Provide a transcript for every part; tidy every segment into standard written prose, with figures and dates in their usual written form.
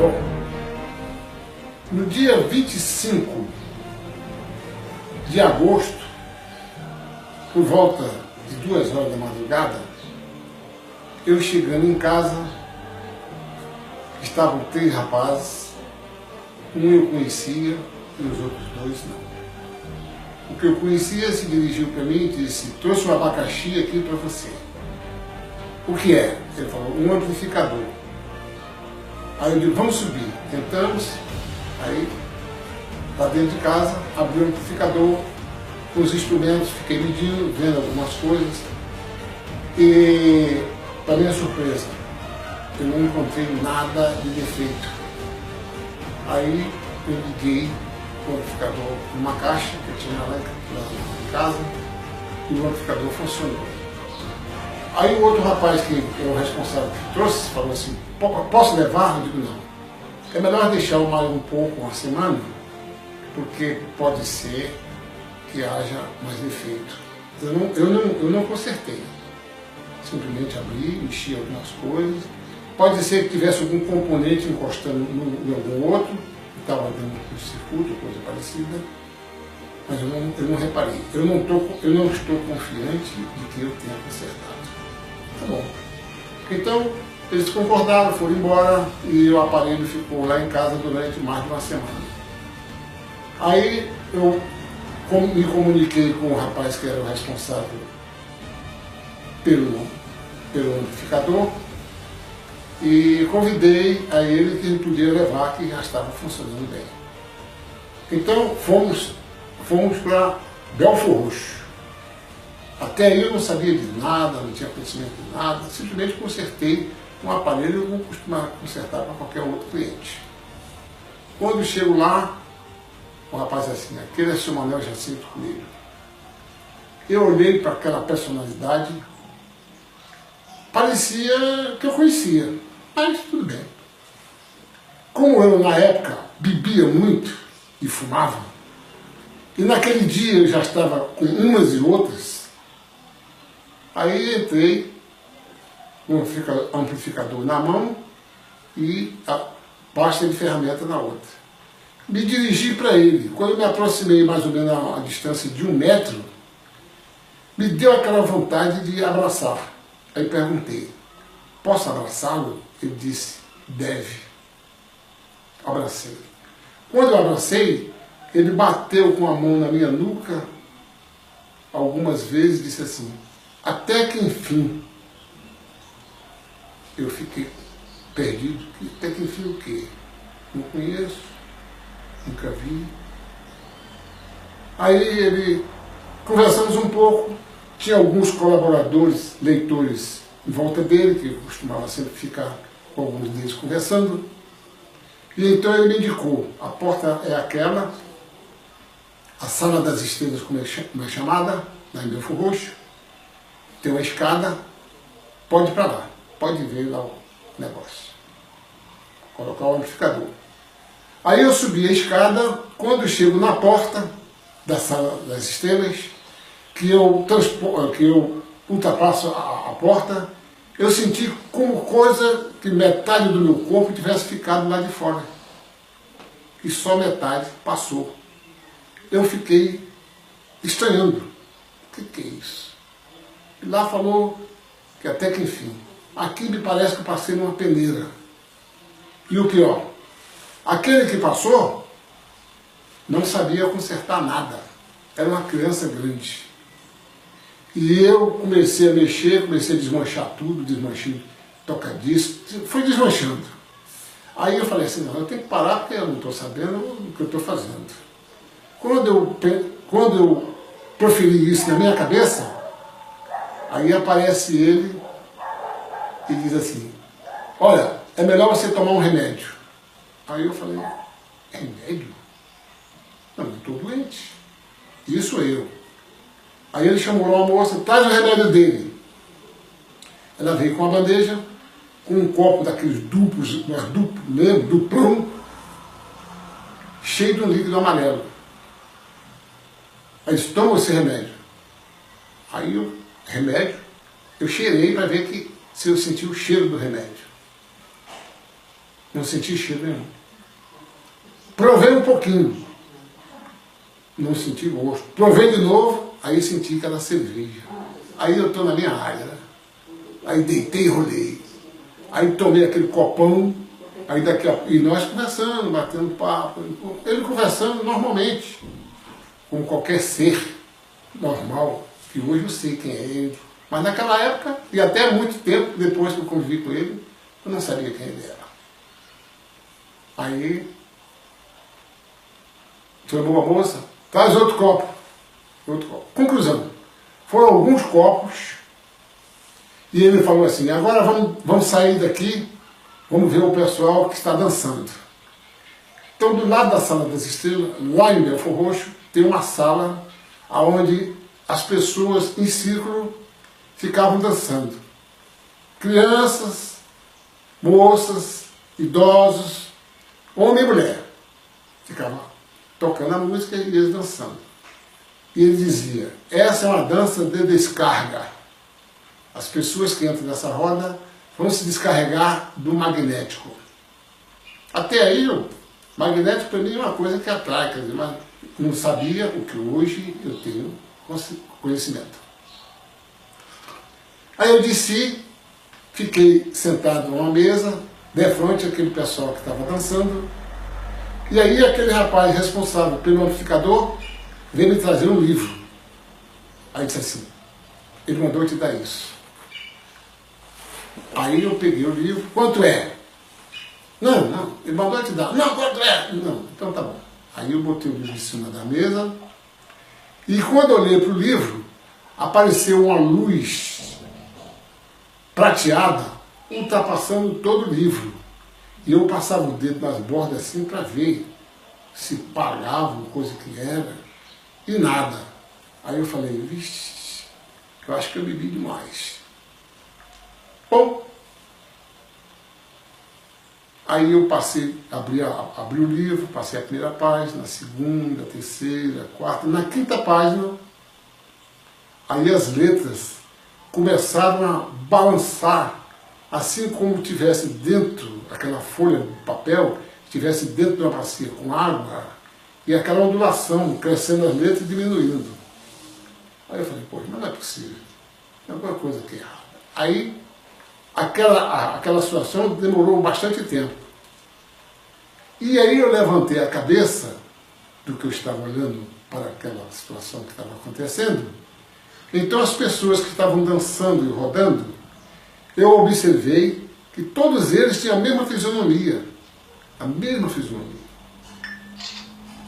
Bom, no dia 25 de agosto, por volta de 2 horas da madrugada, eu chegando em casa, estavam 3 rapazes, um eu conhecia e os outros 2 não. O que eu conhecia se dirigiu para mim e disse: trouxe um abacaxi aqui para você. O que é? Ele falou: um amplificador. Aí eu digo: vamos subir. Entramos, aí lá dentro de casa, abri o amplificador, com os instrumentos, fiquei medindo, vendo algumas coisas. E, para minha surpresa, eu não encontrei nada de defeito. Aí eu liguei o amplificador numa caixa que eu tinha lá em casa e o amplificador funcionou. Aí o outro rapaz que é o responsável que trouxe falou assim: posso levar? Eu digo: não. É melhor deixar mais um pouco, uma semana, porque pode ser que haja mais defeito. Eu não consertei. Simplesmente abri, mexi algumas coisas. Pode ser que tivesse algum componente encostando em algum outro, que estava dentro do circuito, coisa parecida, mas eu não reparei. Eu não estou confiante de que eu tenha consertado. Tá bom. Então, eles concordaram, foram embora e o aparelho ficou lá em casa durante mais de uma semana. Aí eu me comuniquei com o rapaz que era o responsável pelo amplificador e convidei a ele que ele podia levar, que já estava funcionando bem. Então fomos para Belfor Roxo. Até aí eu não sabia de nada, não tinha conhecimento de nada, simplesmente consertei um aparelho que eu costumava consertar para qualquer outro cliente. Quando eu chego lá, o rapaz disse assim: aquele é seu Manuel Jacinto Coelho. Eu olhei para aquela personalidade, parecia que eu conhecia, mas tudo bem. Como eu, na época, bebia muito e fumava, e naquele dia eu já estava com umas e outras, aí entrei com o amplificador na mão e a pasta de ferramenta na outra. Me dirigi para ele. Quando eu me aproximei mais ou menos a distância de 1 metro, me deu aquela vontade de abraçar. Aí perguntei: posso abraçá-lo? Ele disse: deve. Abracei. Quando eu abracei, ele bateu com a mão na minha nuca algumas vezes e disse assim: até que enfim. Eu fiquei perdido. Até que enfim o quê? Não conheço, nunca vi. Aí conversamos um pouco. Tinha alguns colaboradores, leitores em volta dele, que eu costumava sempre ficar com alguns deles conversando. E então ele me indicou: a porta é aquela, a Sala das Estrelas, como é chamada, lá em Belfor Roxo, tem uma escada, pode ir para lá, pode ver lá o negócio, colocar o amplificador. Aí eu subi a escada. Quando eu chego na porta da Sala das Estrelas, que eu ultrapasso a porta, eu senti como coisa que metade do meu corpo tivesse ficado lá de fora. E só metade passou. Eu fiquei estranhando. O que é isso? E lá falou que até que enfim. Aqui me parece que eu passei numa peneira. E o pior, aquele que passou não sabia consertar nada. Era uma criança grande. E eu comecei a mexer, comecei a desmanchar tudo, desmanchei toca-disco, fui desmanchando. Aí eu falei assim: não, eu tenho que parar porque eu não estou sabendo o que eu estou fazendo. Quando eu proferi isso na minha cabeça, aí aparece ele e diz assim: olha, é melhor você tomar um remédio. Aí eu falei: remédio? Não, eu estou doente. Isso eu. Aí ele chamou uma moça: traz o remédio dele. Ela veio com uma bandeja, com um copo daqueles duplos, lembra? Duplão, cheio de um líquido amarelo. Aí disse: toma esse remédio. Aí o remédio, eu cheirei para ver se eu senti o cheiro do remédio. Não senti cheiro nenhum. Provei um pouquinho. Não senti gosto. Provei de novo, aí senti que era cerveja. Aí eu estou na minha área, né? Aí deitei e rolei. Aí tomei aquele copão, aí daqui a... e nós conversando, batendo papo. Ele conversando normalmente, como qualquer ser normal, que hoje eu sei quem é ele. Mas naquela época, e até muito tempo depois que eu convivi com ele, eu não sabia quem ele era. Aí, foi boa moça, traz outro copo. Outro copo. Conclusão, foram alguns copos, e ele falou assim, agora vamos sair daqui, vamos ver o pessoal que está dançando. Então, do lado da Sala das Estrelas, lá em Belfor Roxo, tem uma sala onde as pessoas em círculo ficavam dançando. Crianças, moças, idosos, homem e mulher. Ficavam tocando a música e eles dançando. E ele dizia, essa é uma dança de descarga. As pessoas que entram nessa roda vão se descarregar do magnético. Até aí, o magnético para mim é uma coisa que atrai, quer dizer, mas não sabia o que hoje eu tenho conhecimento. Aí eu desci, fiquei sentado numa mesa, de frente àquele pessoal que estava dançando, e aí aquele rapaz responsável pelo amplificador veio me trazer um livro. Aí disse assim, ele mandou te dar isso. Aí eu peguei o livro, quanto é? Não, ele mandou te dar. Não, quanto é? Não, então tá bom. Aí eu botei o livro em cima da mesa, e quando eu olhei para o livro, apareceu uma luz prateada, ultrapassando todo o livro. E eu passava o dedo nas bordas assim para ver se pagava, coisa que era, e nada. Aí eu falei, vixe, eu acho que eu bebi demais. Bom, aí eu passei, abri o livro, passei a primeira página, a segunda, a terceira, a quarta, na quinta página, aí as letras começaram a balançar, assim como tivesse dentro, aquela folha de papel, tivesse dentro de uma bacia com água, e aquela ondulação, crescendo as letras e diminuindo. Aí eu falei, pô, mas não é possível, tem alguma coisa aqui errada. Aí, aquela situação demorou bastante tempo. E aí eu levantei a cabeça do que eu estava olhando para aquela situação que estava acontecendo. Então as pessoas que estavam dançando e rodando, eu observei que todos eles tinham a mesma fisionomia. A mesma fisionomia.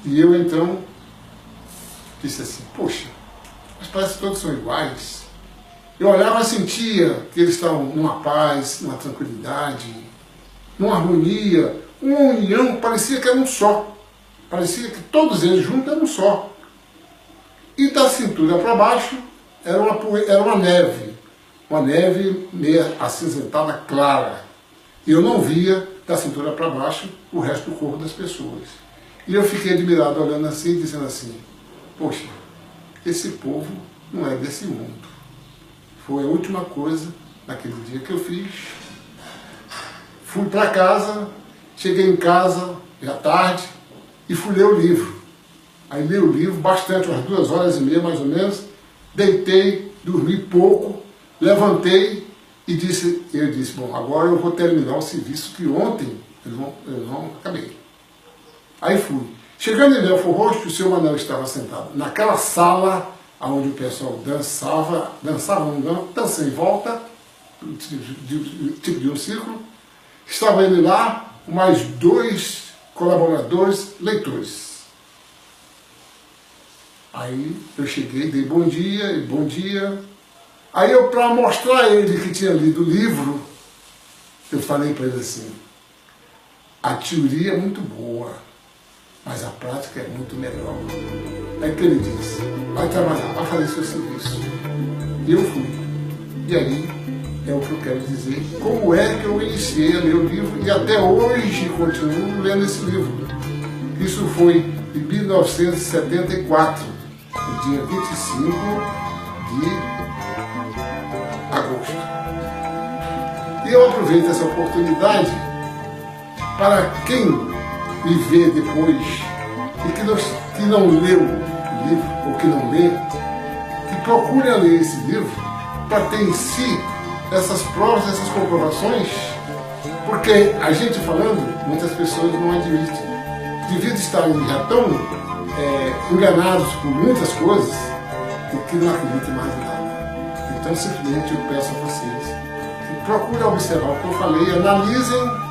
E eu então disse assim, poxa, mas parece que todos são iguais. Eu olhava e sentia que eles estavam numa paz, numa tranquilidade, numa harmonia, uma união, parecia que era um só. Parecia que todos eles juntos eram um só. E da cintura para baixo era uma neve meio acinzentada clara. E eu não via da cintura para baixo o resto do corpo das pessoas. E eu fiquei admirado olhando assim, dizendo assim, poxa, esse povo não é desse mundo. Foi a última coisa naquele dia que eu fiz. Fui para casa, cheguei em casa, já tarde, e fui ler o livro. Aí li o livro bastante, umas 2h30 mais ou menos, deitei, dormi pouco, levantei e eu disse, bom, agora eu vou terminar o serviço que ontem eu não acabei. Aí fui. Chegando em Belfor Roxo, o seu Manuel estava sentado naquela sala onde o pessoal dançava em volta, tipo de um círculo. Estava ele lá, mais 2 colaboradores leitores. Aí eu cheguei, dei bom dia. Aí eu, para mostrar a ele que tinha lido o livro, eu falei para ele assim, a teoria é muito boa, mas a prática é muito melhor. Aí que ele disse, vai trabalhar, vai fazer seu serviço. E eu fui. E aí é o que eu quero dizer, como é que eu iniciei a ler o livro e até hoje continuo lendo esse livro. Isso foi em 1974, no dia 25 de agosto. E eu aproveito essa oportunidade para quem me vê depois e que não leu o livro, ou que não lê, que procure a ler esse livro para ter em si essas provas, essas comprovações, porque a gente falando, muitas pessoas não admitem. Devido estarem já tão enganados por muitas coisas, e que não acreditam mais em nada. Então, simplesmente, eu peço a vocês que procurem observar o que eu falei, analisem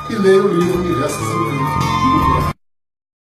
e leiam o livro Universo Sangrento.